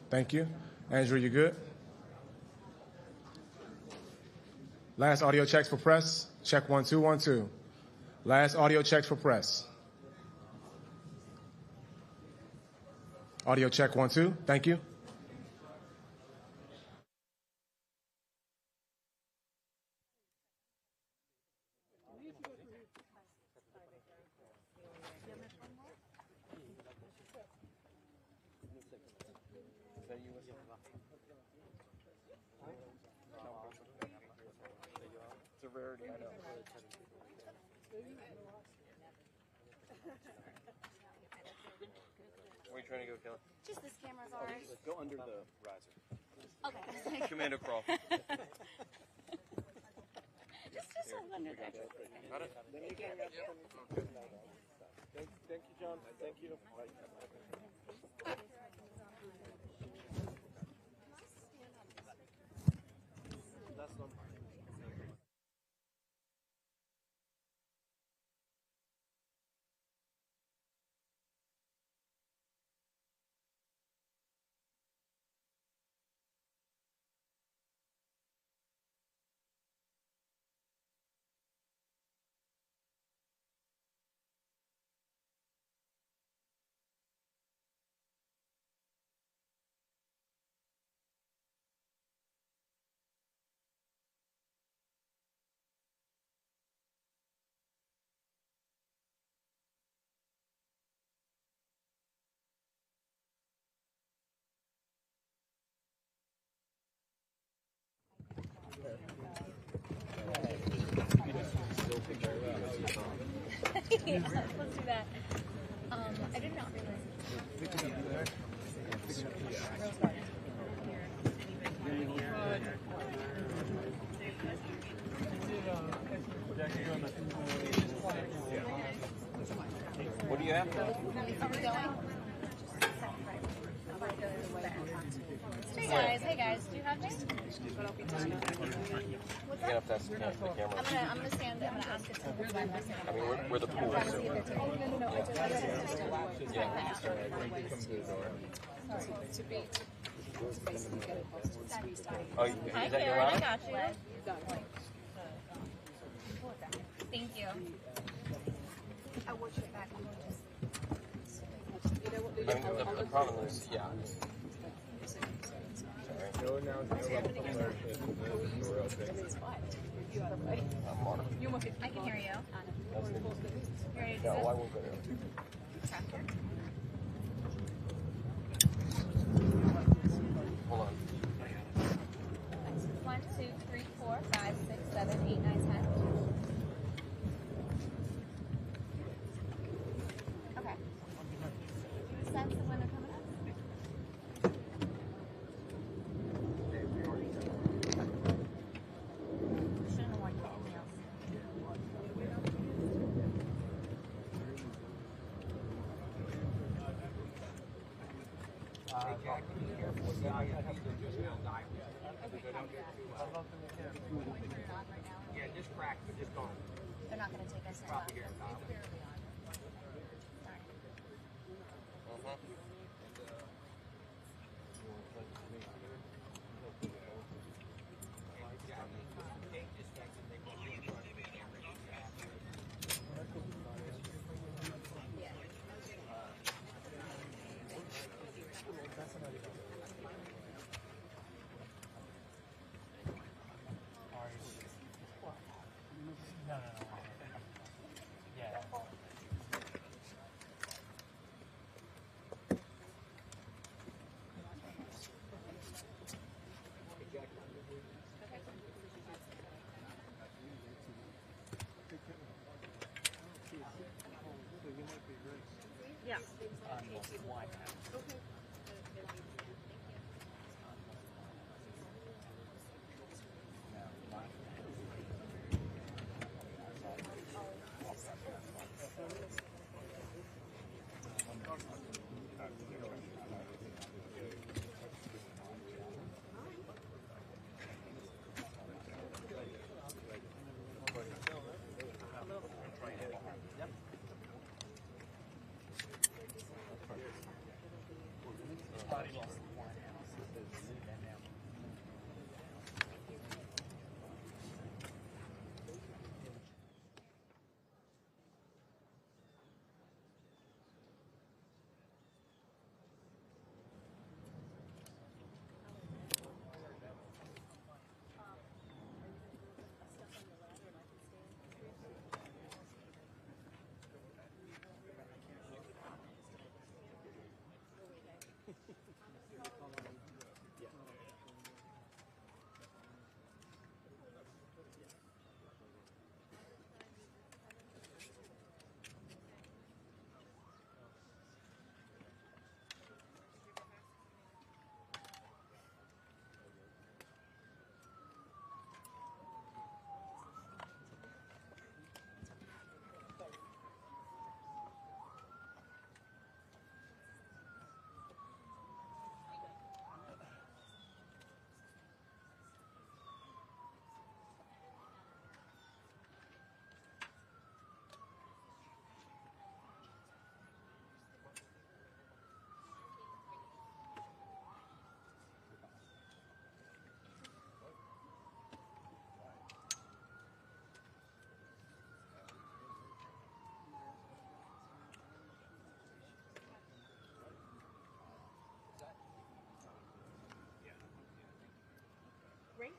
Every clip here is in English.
Thank you. Andrew, you good? Last audio checks for press. Check 1, 2, 1, 2. Last audio checks for press. Audio check 1, 2. Thank you. It's a rarity, I know. Where are you trying to go, Kelly? Just this camera's ours. Go under the riser. Okay. Commando crawl. just hold under there. Got it? Thank you, John. Thank you. That's not mine. Yeah, let's do that. I did not realize. What do you have? Are we going? Hey guys, do you have me? What's You're up? gonna have to ask the camera. I'm gonna stand there. I'm gonna ask it to move my message. I mean, we're the pool, so. No, I just Yeah. Sorry. To be basically get it posted. Oh, is Hi, that your Karen, I line? got you. Thank you. I watch it back. I mean, the problem is, yeah. Sorry. I'm on it. I can hear you. You ready to do No, this? I won't go there. Hold on. 1, 2, 3, 4, 5, 6, 7, 8, 9, 10. Okay. Sense of when they're coming up? Shouldn't have worn anything else. Yeah, just cracked, but just gone. They're not going to take us in. Drop it here. Sorry. Yeah.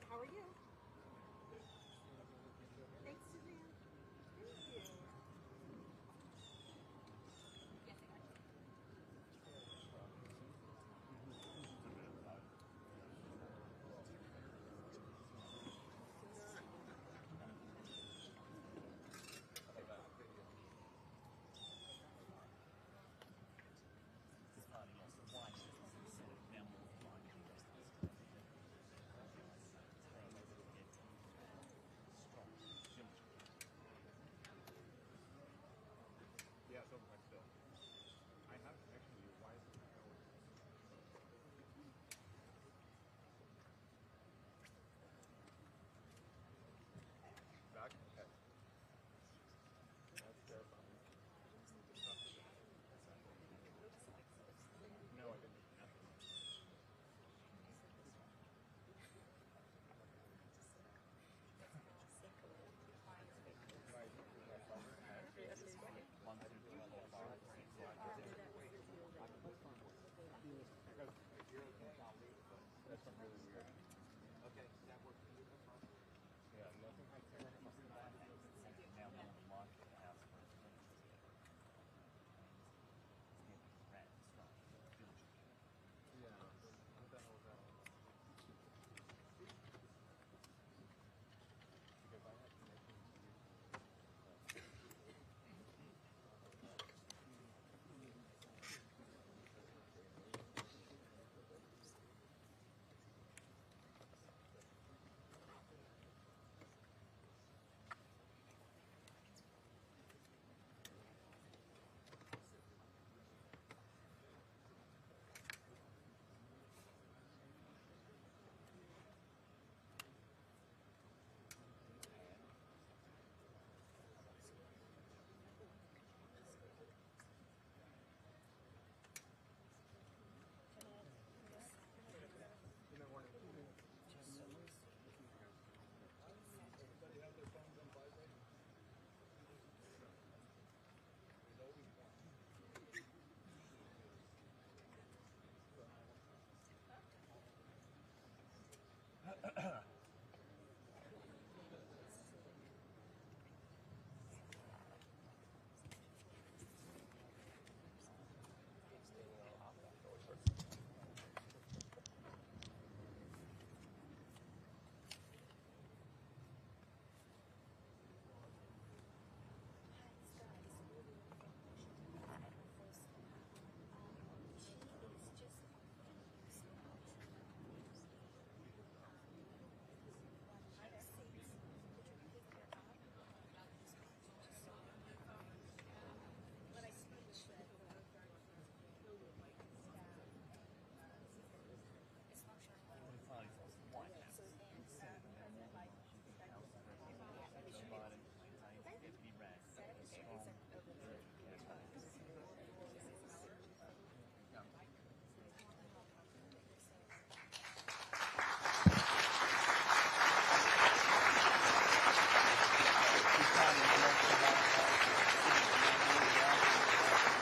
How are you? Thanks, Suzanne. Thank you. Yes, I got you. Yeah, so much still. I have actually. Why is it not going? Back? Okay. That's terrifying. No, I didn't. That's not really weird. Okay, that works. Yeah, nothing has to Yeah. What the hell is that? Because I have connections to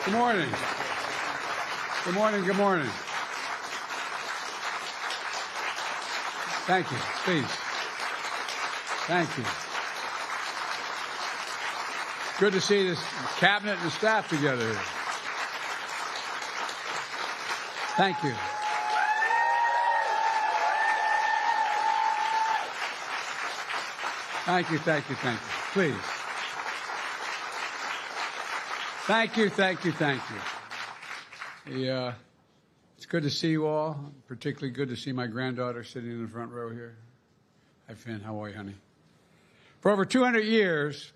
Good morning. Good morning. Good morning. Thank you. Please. Thank you. Good to see this cabinet and staff together here. Thank you. Thank you, thank you, thank you. Please. Thank you, thank you, thank you. It's good to see you all. Particularly good to see my granddaughter sitting in the front row here. Hi, Finn. How are you, honey? For over 200 years,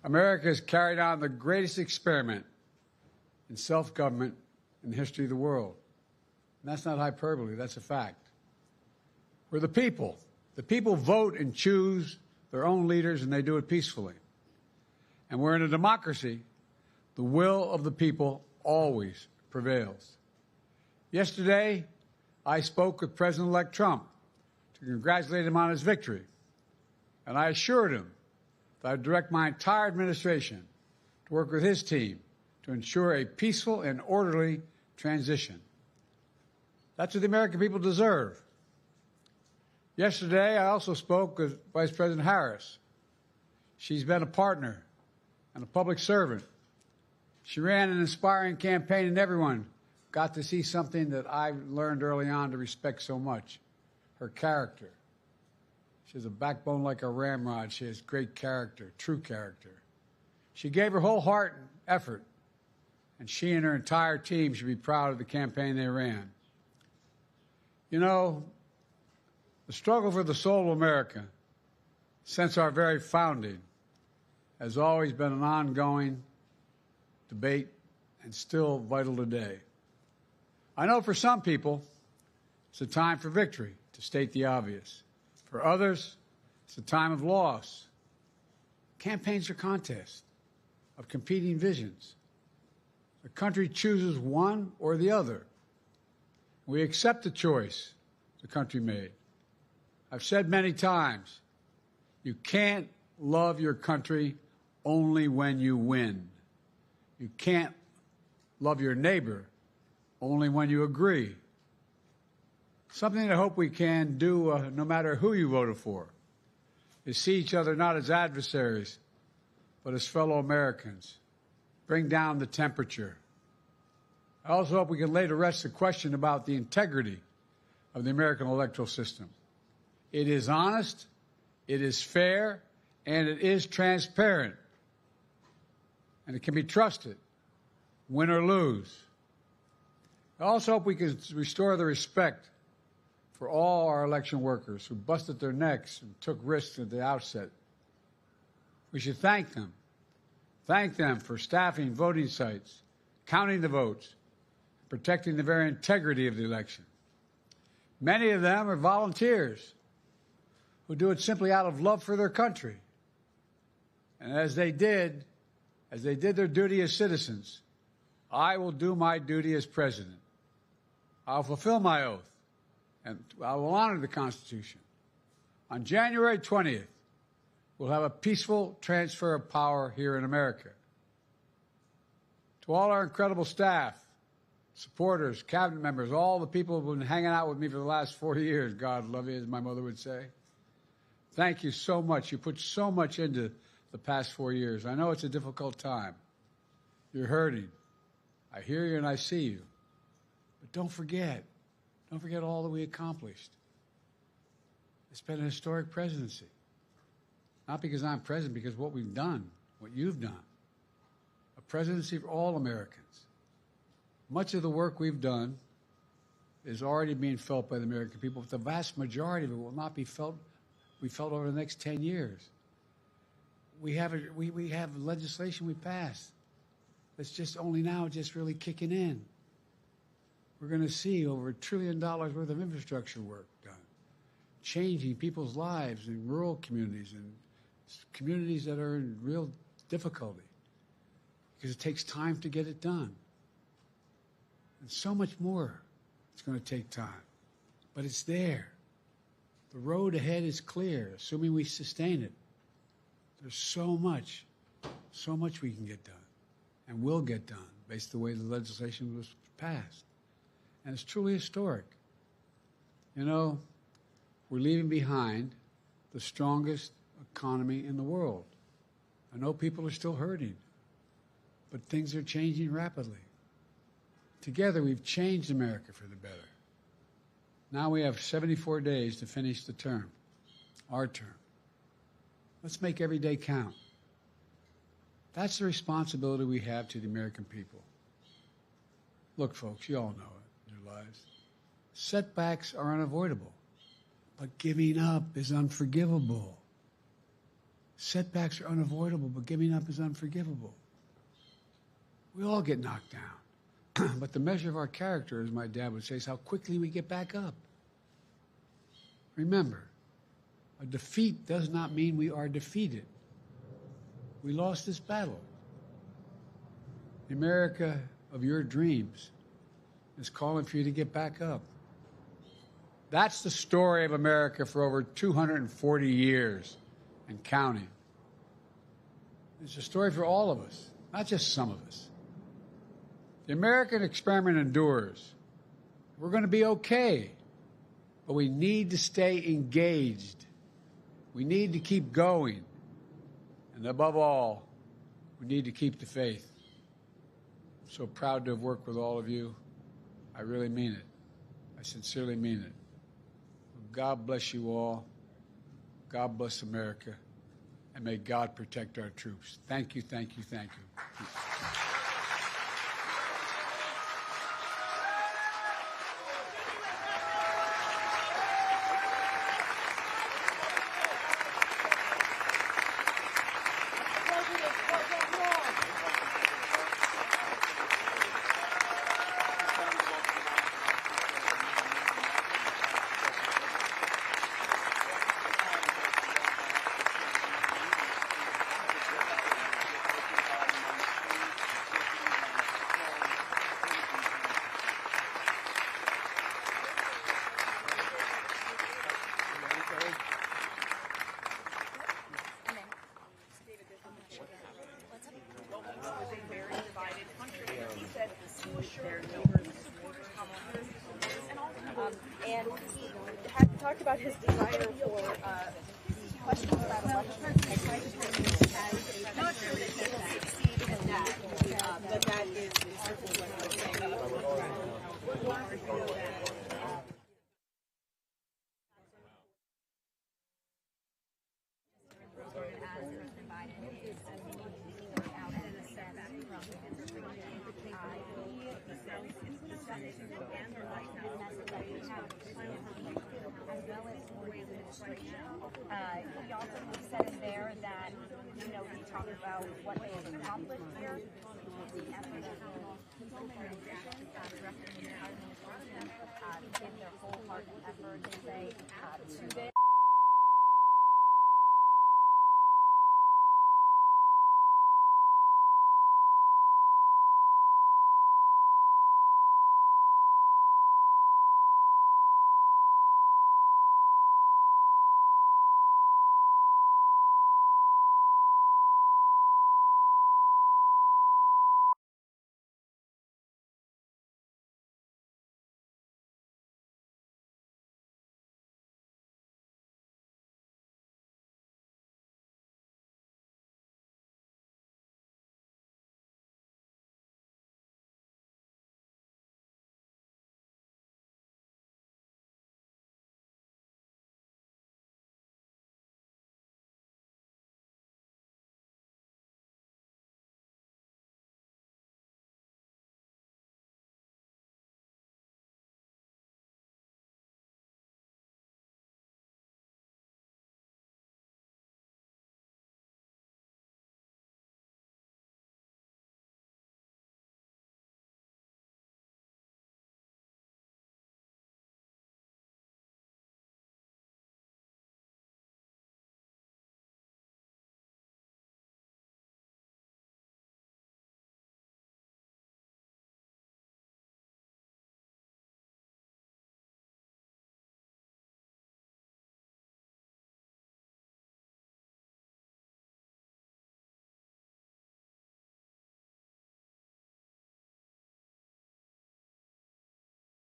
America has carried on the greatest experiment in self-government in the history of the world. And that's not hyperbole. That's a fact. We're the people. The people vote and choose their own leaders, and they do it peacefully. And we're in a democracy. The will of the people always prevails. Yesterday, I spoke with President-elect Trump to congratulate him on his victory. And I assured him that I'd direct my entire administration to work with his team to ensure a peaceful and orderly transition. That's what the American people deserve. Yesterday, I also spoke with Vice President Harris. She's been a partner and a public servant. She ran an inspiring campaign, and everyone got to see something that I learned early on to respect so much, her character. She has a backbone like a ramrod. She has great character, true character. She gave her whole heart and effort, and she and her entire team should be proud of the campaign they ran. You know, the struggle for the soul of America, since our very founding, has always been an ongoing debate and still vital today. I know for some people, it's a time for victory, to state the obvious. For others, it's a time of loss. Campaigns are contests of competing visions. The country chooses one or the other. We accept the choice the country made. I've said many times, you can't love your country only when you win. You can't love your neighbor only when you agree. Something that I hope we can do, no matter who you voted for, is see each other not as adversaries, but as fellow Americans. Bring down the temperature. I also hope we can lay to rest the question about the integrity of the American electoral system. It is honest, it is fair, and it is transparent. And it can be trusted, win or lose. I also hope we can restore the respect for all our election workers who busted their necks and took risks at the outset. We should thank them. Thank them for staffing voting sites, counting the votes, protecting the very integrity of the election. Many of them are volunteers who do it simply out of love for their country. And as they did their duty as citizens, I will do my duty as president. I'll fulfill my oath, and I will honor the Constitution. On January 20th, we'll have a peaceful transfer of power here in America. To all our incredible staff, supporters, cabinet members, all the people who've been hanging out with me for the last 4 years, God love you, as my mother would say. Thank you so much. You put so much into the past 4 years. I know it's a difficult time. You're hurting. I hear you and I see you. But don't forget all that we accomplished. It's been a historic presidency. Not because I'm president, because what we've done, what you've done. A presidency for all Americans. Much of the work we've done is already being felt by the American people, but the vast majority of it will not be felt over the next 10 years. We have legislation we passed that's just only now just really kicking in. We're going to see over $1 trillion worth of infrastructure work done, changing people's lives in rural communities and communities that are in real difficulty because it takes time to get it done. And so much more it's going to take time, but it's there. The road ahead is clear, assuming we sustain it. There's so much we can get done and will get done based on the way the legislation was passed. And it's truly historic. You know, we're leaving behind the strongest economy in the world. I know people are still hurting, but things are changing rapidly. Together, we've changed America for the better. Now we have 74 days to finish the term, our term. Let's make every day count. That's the responsibility we have to the American people. Look, folks, you all know it in your lives. Setbacks are unavoidable, but giving up is unforgivable. Setbacks are unavoidable, but giving up is unforgivable. We all get knocked down, but the measure of our character, as my dad would say, is how quickly we get back up. Remember, a defeat does not mean we are defeated. We lost this battle. The America of your dreams is calling for you to get back up. That's the story of America for over 240 years and counting. It's a story for all of us, not just some of us. The American experiment endures. We're going to be okay, but we need to stay engaged. We need to keep going. And above all, we need to keep the faith. I'm so proud to have worked with all of you. I really mean it. I sincerely mean it. God bless you all. God bless America. And may God protect our troops. Thank you, thank you, thank you. And he had talked about his desire for questions about elections. Not sure that he will succeed in that, but that is certainly what I was saying. He also said in there that, he talked about what they have accomplished here, the effort of so many musicians, directors in the administration, give their whole heart and effort to say to this.